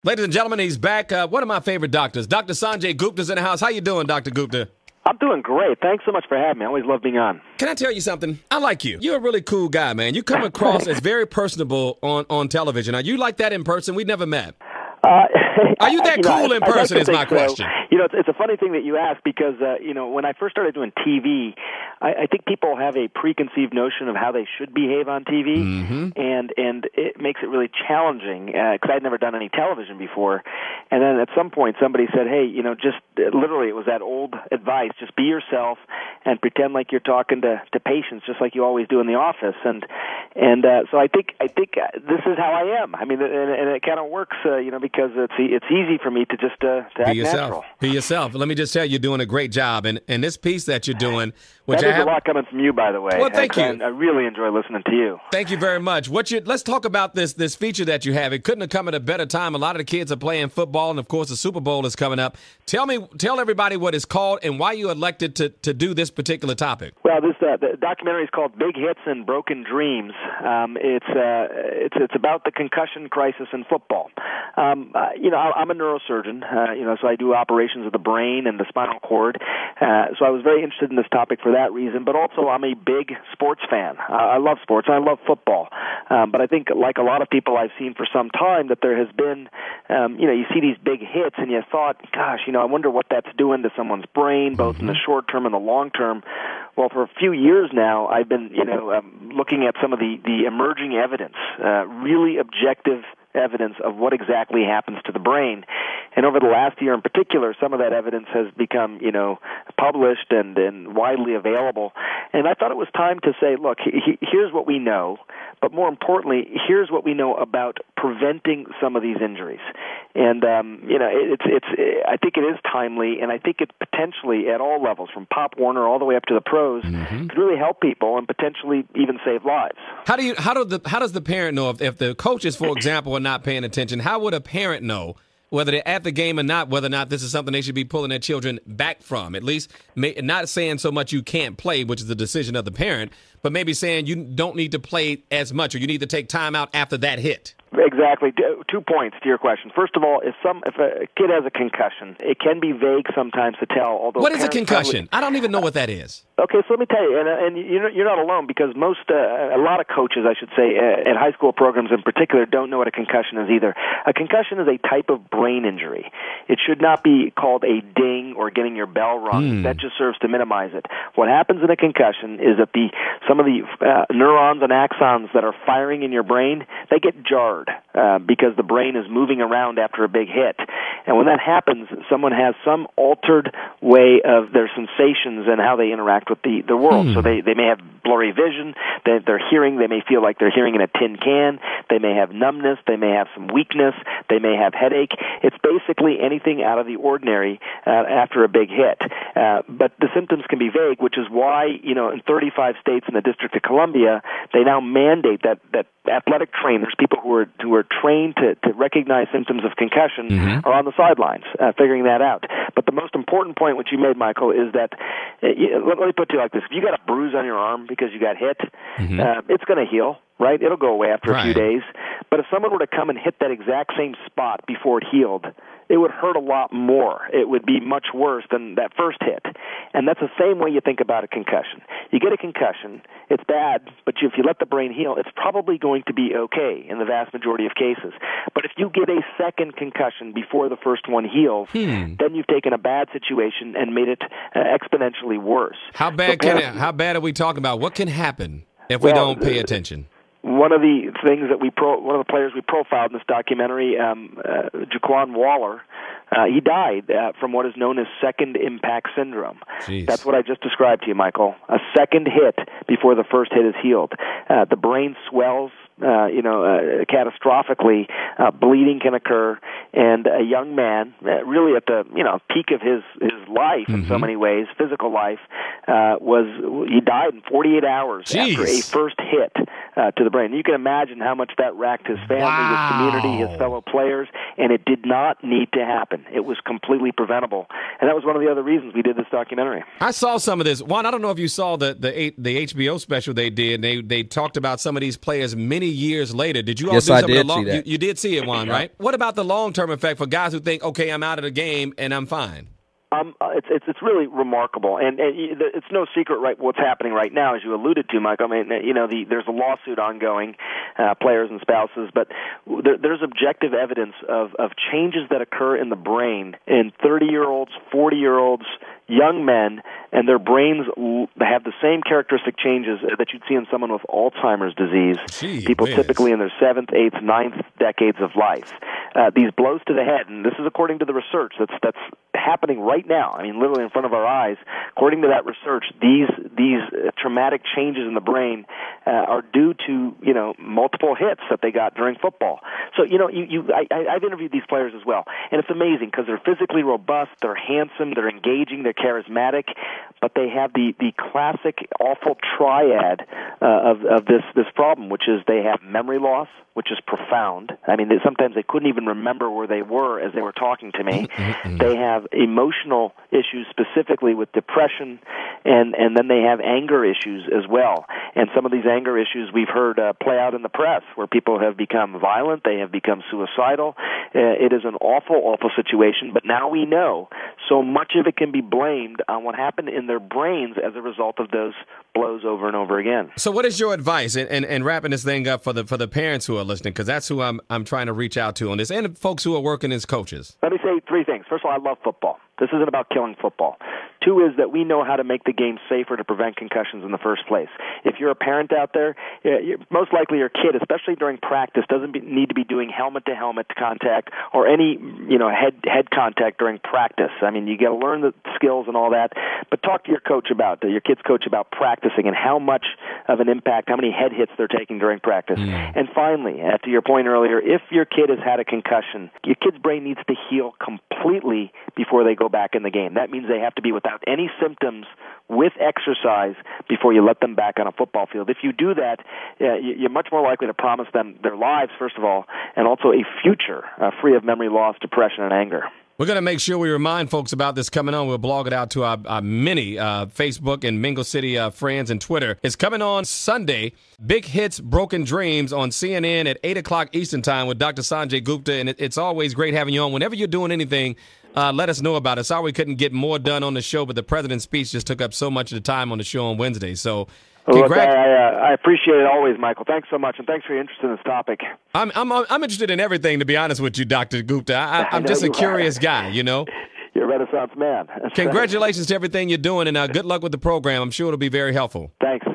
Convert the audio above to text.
Ladies and gentlemen, he's back. One of my favorite doctors, Dr. Sanjay Gupta's in the house. How you doing, Dr. Gupta? I'm doing great. Thanks so much for having me. I always love being on. Can I tell you something? I like you. You're a really cool guy, man. You come across as very personable on television. Are you like that in person? We never met. Are you that cool in person is my question. It's a funny thing that you ask because, when I first started doing TV, I think people have a preconceived notion of how they should behave on TV, and it makes it really challenging because I'd never done any television before. And then at some point somebody said, hey, just literally it was that old advice, just be yourself and pretend like you're talking to patients just like you always do in the office. And so I think this is how I am. I mean, and it kind of works, because it's easy for me to just to act natural. Be yourself. Let me just tell you, you're doing a great job. And this piece that you're doing, which that is a lot coming from you, by the way. Well, thank you. I really enjoy listening to you. Thank you very much. Let's talk about this feature that you have. It couldn't have come at a better time. A lot of the kids are playing football, and of course, the Super Bowl is coming up. Tell everybody what it's called and why you elected to do this particular topic. Well, the documentary is called Big Hits and Broken Dreams. It's about the concussion crisis in football. I'm a neurosurgeon, so I do operations of the brain and the spinal cord. So I was very interested in this topic for that reason, but also I'm a big sports fan. I love sports, and I love football. But I think, like a lot of people I've seen for some time, that there has been, you see these big hits, and you thought, gosh, I wonder what that's doing to someone's brain, both in the short term and the long term. Well, for a few years now, I've been, looking at some of the emerging evidence, really objective evidence of what exactly happens to the brain. And over the last year in particular, some of that evidence has become, published and widely available. And I thought it was time to say, look, here's what we know, but more importantly, here's what we know about preventing some of these injuries. And, I think it is timely, and I think it potentially at all levels, from Pop Warner all the way up to the pros, could really help people and potentially even save lives. How does the parent know if the coaches, for example, are not paying attention? How would a parent know, whether they're at the game or not, whether or not this is something they should be pulling their children back from? At least not saying so much you can't play, which is the decision of the parent, but maybe saying you don't need to play as much or you need to take time out after that hit. Exactly. 2 points to your question. First of all, if a kid has a concussion, it can be vague sometimes to tell. Although what is a concussion? I don't even know what that is. Okay, so let me tell you, and you're not alone, because a lot of coaches, I should say, at high school programs in particular, don't know what a concussion is either. A concussion is a type of brain injury. It should not be called a ding or getting your bell rung. That just serves to minimize it. What happens in a concussion is that some of the neurons and axons that are firing in your brain, they get jarred because the brain is moving around after a big hit. And when that happens, someone has some altered way of their sensations and how they interact with the world. So they may have blurry vision, their hearing, they may feel like they're hearing in a tin can, they may have numbness, they may have some weakness, they may have headache. It's basically anything out of the ordinary after a big hit. But the symptoms can be vague, which is why, in 35 states in the District of Columbia, they now mandate that athletic trainers, people who are trained to recognize symptoms of concussion, are on the sidelines figuring that out. But the most important point which you made, Michael, is that, let me put it to you like this. If you got a bruise on your arm because you got hit, it's going to heal, right? It'll go away after a few days. But if someone were to come and hit that exact same spot before it healed, it would hurt a lot more. It would be much worse than that first hit. And that's the same way you think about a concussion. You get a concussion, it's bad, but if you let the brain heal, it's probably going to be okay in the vast majority of cases. But if you get a second concussion before the first one heals, then you've taken a bad situation and made it exponentially worse. How bad are we talking about? What can happen if we don't pay attention? One of the things that one of the players we profiled in this documentary, Jaquan Waller, he died from what is known as second impact syndrome. Jeez. That's what I just described to you, Michael. A second hit before the first hit is healed. The brain swells, catastrophically. Bleeding can occur, and a young man, really at the peak of his life in so many ways, physical life, he died in 48 hours after a first hit to the brain. You can imagine how much that racked his family, his community, his fellow players, and it did not need to happen. It was completely preventable, and that was one of the other reasons we did this documentary. I saw some of this. Juan, I don't know if you saw the HBO special they did. They talked about some of these players many many years later. Did you all Yes, do I some of did the see that. You did see it, Juan, right? What about the long-term effect for guys who think, okay, I'm out of the game and I'm fine? It's really remarkable, and it's no secret, right? What's happening right now, as you alluded to, Mike. I mean, there's a lawsuit ongoing, players and spouses, but there's objective evidence of changes that occur in the brain in 30-year-olds, 40-year-olds, young men, and their brains have the same characteristic changes that you'd see in someone with Alzheimer's disease. People typically in their 7th, 8th, 9th decades of life. These blows to the head, and this is according to the research that's happening right now. I mean, literally in front of our eyes. According to that research, these traumatic changes in the brain are due to multiple hits that they got during football. So I've interviewed these players as well, and it's amazing because they're physically robust, they're handsome, they're engaging, they're charismatic, but they have the classic awful triad of this problem, which is they have memory loss, which is profound. I mean, sometimes they couldn't even remember where they were as they were talking to me. They have emotional issues, specifically with depression, and then they have anger issues as well. And some of these anger issues we've heard play out in the press, where people have become violent, they have become suicidal. It is an awful, awful situation, but now we know so much of it can be blamed on what happened in their brains as a result of those blows over and over again. So what is your advice, and wrapping this thing up for the parents who are listening, because that's who I'm trying to reach out to on this, and folks who are working as coaches? Let me say 3 things. First of all, I love football. This isn't about killing football. 2 is that we know how to make the game safer to prevent concussions in the first place. If you're a parent out there, most likely your kid, especially during practice, doesn't need to be doing helmet-to-helmet contact or any head contact during practice. I mean, you got to learn the skills and all that, but talk to your kid's coach about practicing and how much of an impact, how many head hits they're taking during practice. And finally, to your point earlier, if your kid has had a concussion, your kid's brain needs to heal completely before they go back in the game. That means they have to be without any symptoms with exercise before you let them back on a football field. If you do that, you're much more likely to promise them their lives, first of all, and also a future free of memory loss, depression, and anger. We're going to make sure we remind folks about this coming on. We'll blog it out to our many Facebook and Mingle City friends and Twitter. It's coming on Sunday. Big Hits, Broken Dreams on CNN at 8 o'clock Eastern Time with Dr. Sanjay Gupta. And it's always great having you on. Whenever you're doing anything, let us know about it. Sorry we couldn't get more done on the show, but the president's speech just took up so much of the time on the show on Wednesday. So I appreciate it always, Michael. Thanks so much, and thanks for your interest in this topic. I'm interested in everything, to be honest with you, Dr. Gupta. I'm just a curious guy, You're a Renaissance man. Congratulations to everything you're doing, and good luck with the program. I'm sure it'll be very helpful. Thanks.